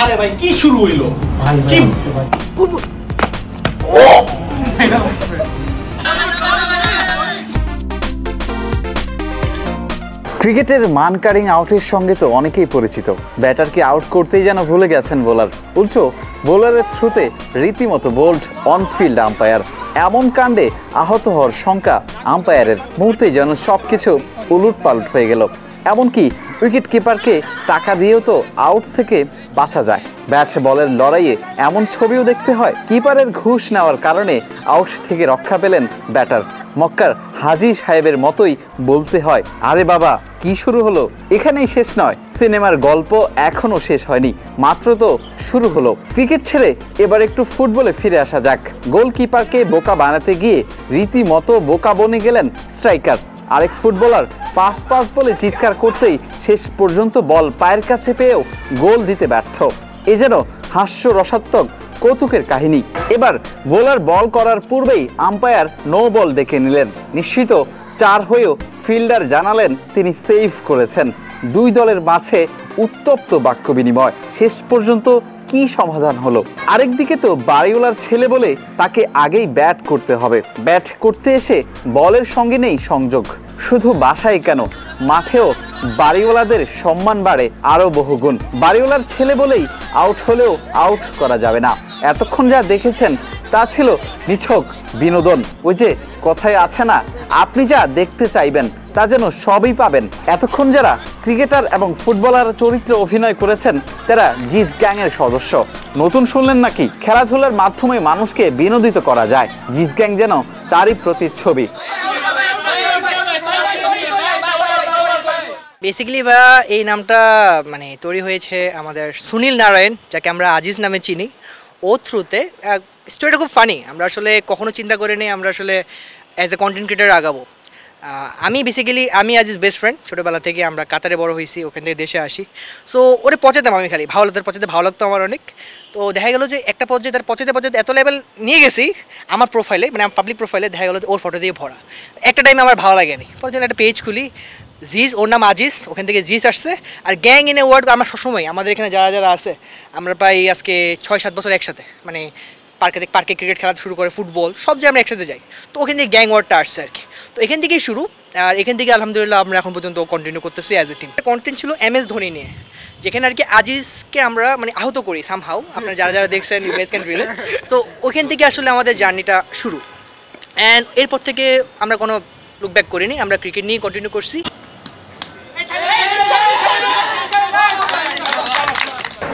আরে ভাই কি শুরু হইলো ভাই কি ভাই ও ক্রিকেটের মান কারিং আউটের সঙ্গে তো অনেকেই পরিচিত। ব্যাটারকে আউট করতেই যেন ভুলে গেছেন বোলার। উল্টো বোলারের থ্রুতে রীতিমতো বোল্ড অনফিল্ড আম্পায়ার। এমন কাণ্ডে আহত হওয়ার শঙ্কা আম্পায়ারের। মুহূর্তেই যেন সব কিছু উলুটপালট হয়ে গেল। এমনকি উইকেট কিপারকে টাকা দিয়েও তো আউট থেকে বাঁচা যায়। ব্যাট বলের লড়াইয়ে এমন ছবিও দেখতে হয়। কিপারের ঘুষ নেওয়ার কারণে আউট থেকে রক্ষা পেলেন ব্যাটার। মক্কার হাজী সাহেবের মতোই বলতে হয়, আরে বাবা কি শুরু হলো। এখানেই শেষ নয়, সিনেমার গল্প এখনো শেষ হয়নি, মাত্র তো শুরু হলো। ক্রিকেট ছেড়ে এবার একটু ফুটবলে ফিরে আসা যাক। গোলকিপারকে বোকা বানাতে গিয়ে রীতিমতো বোকা বনে গেলেন স্ট্রাইকার। আরেক ফুটবলার পাস বলে চিৎকার করতেই শেষ পর্যন্ত বল পায়ের কাছে পেয়েও গোল দিতে ব্যর্থ। এ যেন হাস্যরসাত্মক কৌতুকের কাহিনী। এবার বোলার বল করার পূর্বেই আম্পায়ার নো বল ডেকে নিলেন। নিশ্চিত 4 হয়েও ফিল্ডার জানালেন তিনি সেভ করেছেন। দুই দলের মাঝে উত্তপ্ত বাক্য বিনিময়। শেষ পর্যন্ত কি সমাধান হলো? আরেকদিকে তো বাড়িওয়ালার ছেলে বলে তাকে আগেই ব্যাট করতে হবে। ব্যাট করতে এসে বলের সঙ্গে নেই সংযোগ। শুধু বাসায় কেন, মাঠেও বাড়িওয়ালাদের সম্মান বাড়ে আরও বহুগুণ। বাড়িওয়ালার ছেলে বলেই আউট হলেও আউট করা যাবে না। এতক্ষণ যা দেখেছেন তা ছিল নিছক বিনোদন। ওই যে কথায় আছে না, আপনি যা দেখতে চাইবেন তা যেন সবই পাবেন। এতক্ষণ যারা ক্রিকেটার এবং ফুটবলার চরিত্রে অভিনয় করেছেন তারা জিজ গ্যাংয়ের সদস্য। নতুন শুনলেন নাকি? খেলাধুলার মাধ্যমে মানুষকে বিনোদিত করা যায়। জিজ গ্যাং যেন তারই প্রতিচ্ছবি। বেসিক্যালি ভাইয়া এই নামটা মানে তৈরি হয়েছে আমাদের সুনীল নারায়ণ, যাকে আমরা আজিজ নামে চিনি, ও থ্রুতে। স্টোরিটা খুব ফানি। আমরা আসলে কখনো চিন্তা করিনি আমরা আসলে অ্যাজ এ কন্টেন্ট ক্রিয়েটার আগাবো। আমি আজিজ বেস্ট ফ্রেন্ড। ছোটোবেলা থেকে আমরা কাতারে বড় হয়েছি, ওখান থেকে দেশে আসি। সো ওরে পচাতাম আমি, খালি ভালো লাগতো আমার অনেক। তো দেখা গেলো যে একটা পর্যায়ে তার পচাতে এত লেভেল নিয়ে গেছি আমার প্রোফাইলে, মানে আমার পাবলিক প্রোফাইলে দেখা গেলো যে ওর ফটো দিয়ে ভরা। একটা টাইমে আমার ভালো লাগেনি, পরে একটা পেজ খুলি, জিজ, ওর নাম আজিজ, ওখান থেকে জিজ আসছে। আর গ্যাং ইন এ ওয়ার্ড আমরা সবসময় আমাদের এখানে যারা আছে আমরা প্রায় আজকে 6-7 বছর একসাথে, মানে পার্কে ক্রিকেট খেলা শুরু করে ফুটবল সব যে আমরা একসাথে যাই। তো ওখান থেকে গ্যাং ওয়ার্ডটা আসছে আর কি। তো এখান থেকেই শুরু। আর এখান থেকে আলহামদুলিল্লাহ আমরা এখন পর্যন্ত কন্টিনিউ করতেছি অ্যাজ এ টিম। কন্টেন্ট ছিল MS ধোনি নিয়ে, যেখানে আর কি আজিজকে আমরা মানে আহত করি সামহাউ। আপনারা যারা দেখছেন you guys can relate. So ওখান থেকে আসলে আমাদের জার্নিটা শুরু। অ্যান্ড এরপর থেকে আমরা কোনো লুক ব্যাক করিনি, আমরা ক্রিকেট নিয়ে কন্টিনিউ করছি।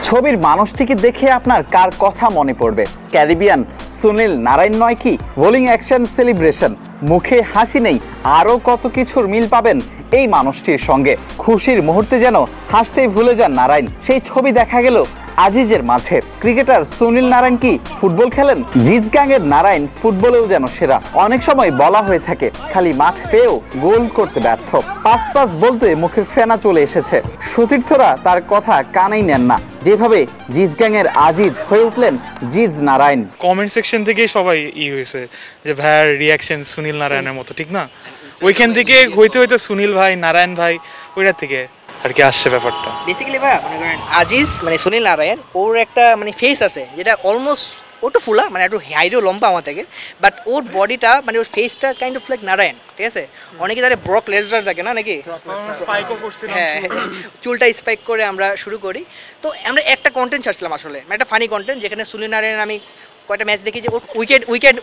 ছবির মানুষটিকে দেখে আপনার কার কথা মনে পড়বে? ক্যারিবিয়ান সুনীল নারায়ণ নয় কি? বোলিং অ্যাকশন সেলিব্রেশন, মুখে হাসি নেই, আরও কত কিছুর মিল পাবেন এই মানুষটির সঙ্গে। খুশির মুহূর্তে যেন হাসতেই ভুলে যান নারায়ণ। সেই ছবি দেখা গেল আজিজের মাঝে। ক্রিকেটার সুনীল নারায়ণ কি ফুটবল খেলেন? জিজ গ্যাংয়ের নারায়ণ ফুটবলেও যেন সেরা। অনেক সময় বলা হয়ে থাকে খালি মাঠ পেয়েও গোল করতে ব্যর্থ। পাস বলতে মুখে ফেনা চলে এসেছে। সতীর্থরা তার কথা কানেই নেন না, যেভাবে জিজ গ্যাংয়ের আজিজ হয়ে উঠলেন জিজ নারায়ণ। কমেন্ট সেকশন থেকেই সবাই হয়েছে যে ভাইয়ার রিয়াকশন সুনীল নারায়ণের মতো, ঠিক না? ওইখান থেকে হইতে সুনীল ভাই, নারায়ণ ভাই, ওইটার থেকে আর কি আসছে ব্যাপারটা। বেসিক্যালি ভাই মনে করেন আজিজ মানে সুনীল নারায়ণ, ওর একটা মানে ফেস আছে যেটা অলমোস্ট ওটা ফুলা, মানে একটু হাইটও লম্বা আমার থেকে, বাট ওর বডিটা মানে ওর ফেসটা কাইন্ড অফ লাইক নারায়ণ, ঠিক আছে? অনেকে তাদের ব্রক লেসনার থাকে না নাকি? হ্যাঁ, চুলটা স্পাইক করে আমরা শুরু করি। তো আমরা একটা কন্টেন্ট ছাড়ছিলাম আসলে, মানে একটা ফানি কন্টেন্ট, যেখানে সুনীল নারায়ণ আমি কয়টা ম্যাচ দেখি যে ওর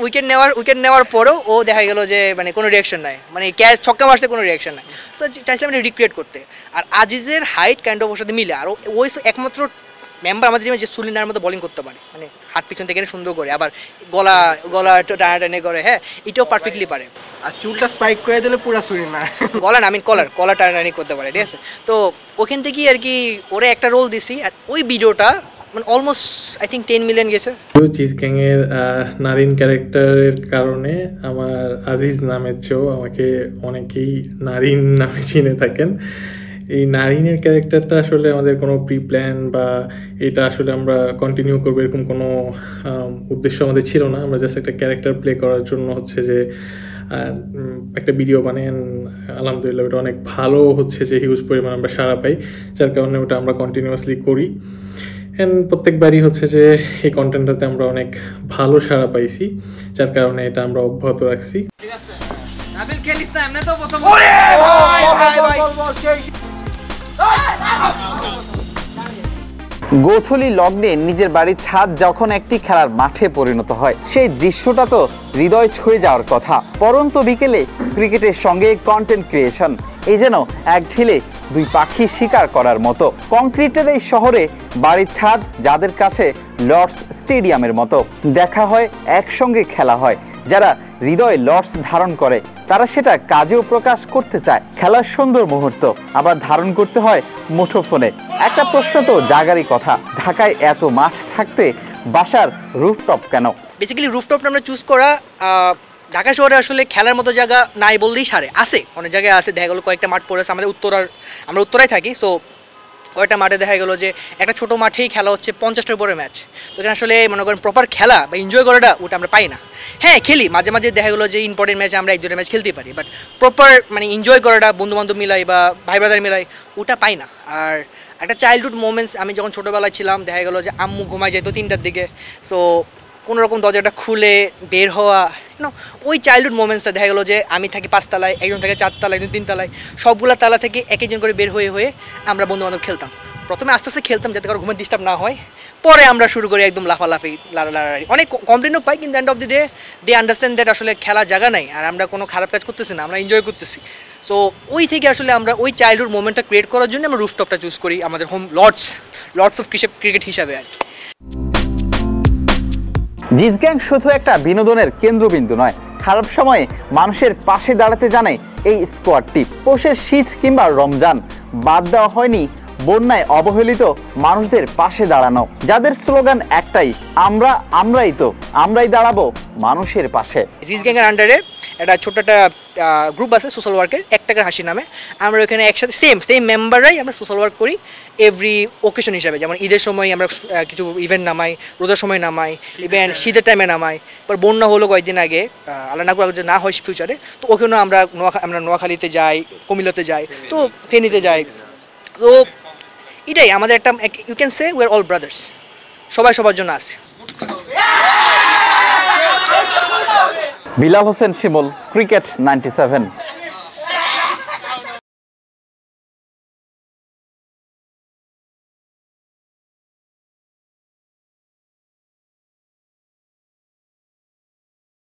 উইকেট নেওয়ার পরেও ও দেখা গেলো যে মানে কোনো রিয়াকশন নাই, মানে ক্যাচ ছক্কা মারছে কোনো রিয়াকশন নাই। তো চাইছিলাম মানে রিক্রিয়েট করতে। আর আজিজের হাইট কাইন্ড অফ ওর সাথে মিলে। আর ওই একমাত্র মেম্বার আমাদের টিমে যে সুনীল নারায়ণের মতো বলিং করতে পারে, মানে হাত পিছন থেকে সুন্দর করে, আবার গলা একটু টানাটানি করে, হ্যাঁ এটাও পারফেক্টলি পারে। আর চুলটা স্পাইক করে দিলে পুরো সুনীল না, কলার টানাটানি করতে পারে, ঠিক আছে? তো ওখান থেকেই আর কি ওরে একটা রোল দিছি। আর ওই ভিডিওটা মানে অলমোস্ট আই থিঙ্ক 10 মিলিয়ন গেছে। জিজ গ্যাংয়ের নারিন ক্যারেক্টারের কারণে আমার আজিজ নামের চেয়েও আমাকে অনেকেই নারিন নামে চিনে থাকেন। এই নারিনের ক্যারেক্টারটা আসলে আমাদের কোনো প্রি প্ল্যান বা এটা আসলে আমরা কন্টিনিউ করবো এরকম কোনো উদ্দেশ্য আমাদের ছিল না। আমরা জাস্ট একটা ক্যারেক্টার প্লে করার জন্য হচ্ছে যে একটা ভিডিও বানান, আলহামদুলিল্লাহ ওটা অনেক ভালো হচ্ছে যে হিউজ পরিমাণ আমরা সাড়া পাই, যার কারণে ওটা আমরা কন্টিনিউয়াসলি করি। অ্যান্ড প্রত্যেকবারই হচ্ছে যে এই কন্টেন্টটাতে আমরা অনেক ভালো সাড়া পাইছি, যার কারণে এটা আমরা অব্যাহত রাখছি। গোথলি লগ্নে নিজের বাড়ির ছাদ যখন একটি খেলার মাঠে পরিণত হয়, সেই দৃশ্যটা তো হৃদয় ছুঁয়ে যাওয়ার কথা। পরন্ত বিকেলে ক্রিকেটের সঙ্গে কন্টেন্ট ক্রিয়েশন, এই যেন এক ঢিলে দুই পাখি শিকার করার মতো। কংক্রিটের এই শহরে বাড়ির ছাদ যাদের কাছে লর্ডস স্টেডিয়ামের মতো, দেখা হয়, একসঙ্গে খেলা হয়। যারা হৃদয়ে লর্ডস ধারণ করে তারা সেটা কাজেও প্রকাশ করতে চায়। খেলার সুন্দর মুহূর্ত আবার ধারণ করতে হয় মুঠোফোনে। একটা প্রশ্ন তো জাগারই কথা, ঢাকায় এত মাঠ থাকতে বাসার রুফটপ কেন? বেসিক্যালি রুফটপটা আমরা চুজ করা, ঢাকা শহরে আসলে খেলার মতো জায়গা নাই বললেই সারে, আছে অনেক জায়গায় আছে। দেখা গেলো কয়েকটা মাঠ পড়েছে আমাদের আমরা উত্তরায় থাকি, সো কয়েকটা মাঠে দেখা গেলো যে একটা ছোটো মাঠেই খেলা হচ্ছে 50টার উপরে ম্যাচ। তো এখানে আসলে মনে করেন প্রপার খেলা বা এনজয় করাটা ওটা আমরা পাই না। হ্যাঁ খেলি মাঝে মাঝে, দেখা গেলো যে ইম্পর্টেন্ট ম্যাচে আমরা 1-2টা ম্যাচ খেলতে পারি, বাট প্রপার মানে এনজয় করাটা বন্ধুবান্ধব মিলাই বা ভাই ব্রাদার মিলাই ওটা পাই না। আর একটা চাইল্ডহুড মোমেন্টস, আমি যখন ছোটোবেলায় ছিলাম দেখা গেলো যে আম্মু ঘুমায় যেত 3টার দিকে, সো কোনোরকম দরজাটা খুলে বের হওয়া, ওই চাইল্ডহুড মোমেন্টসটা দেখা গেলো যে আমি থাকি 5 তলায়, একজন থাকে 4 তলায়, একজন 3 তলায়, সবগুলো তালা থেকে এক একজন করে বের হয়ে হয়ে আমরা বন্ধুবান্ধব খেলতাম। প্রথমে আস্তে আস্তে খেলতাম যাতে কারো ঘুমের ডিস্টার্ব না হয়, পরে আমরা শুরু করি একদম লাফালাফি লাড়ালাড়ি। অনেক কমপ্লেনও পাই, কিন্তু end of the day they understand that আসলে খেলার জায়গা নাই আর আমরা কোনো খারাপ কাজ করতেছি না, আমরা এনজয় করতেছি। সো ওই থেকে আসলে আমরা ওই চাইল্ডহুড মোমেন্টটা ক্রিয়েট করার জন্য আমরা রুফটপটা চুজ করি আমাদের হোম লর্ডস অফ ক্রিকেট হিসাবে আর কি। জিজ গ্যাং শুধু একটা বিনোদনের কেন্দ্রবিন্দু নয়, খারাপ সময়ে মানুষের পাশে দাঁড়াতে জানে এই স্কোয়াডটি। পৌষের শীত কিংবা রমজান বাদ দেওয়া হয়নি বন্যায় অবহেলিত মানুষদের পাশে দাঁড়ানো, যাদের স্লোগান একটাই, আমরাই দাঁড়াবো মানুষের পাশে। জিজ গ্যাংয়ের আন্ডারে একটা ছোট্ট একটা গ্রুপ আছে সোশ্যাল ওয়ার্কের, 1 টাকার হাসি নামে। আমরা ওখানে একসাথে সেম মেম্বাররাই আমরা সোশ্যাল ওয়ার্ক করি এভরি ওকেশন হিসাবে। যেমন ঈদের সময় আমরা কিছু ইভেন্ট নামাই, রোজার সময় নামাই, ইভেন্ট শীতের টাইমে নামাই। এবার বন্যা হলো কয়েকদিন আগে, আল্লাহ না করে যে না হয় ফিউচারে, তো ওখানেও আমরা নোয়াখালীতে যাই, কুমিল্লাতে যাই, তো ফেনীতে যাই। তো এটাই আমাদের একটা, you can say we are all brothers, সবাই সবার জন্য আছে। বিলাল হোসেন শিমুল, ক্রিকেট 97।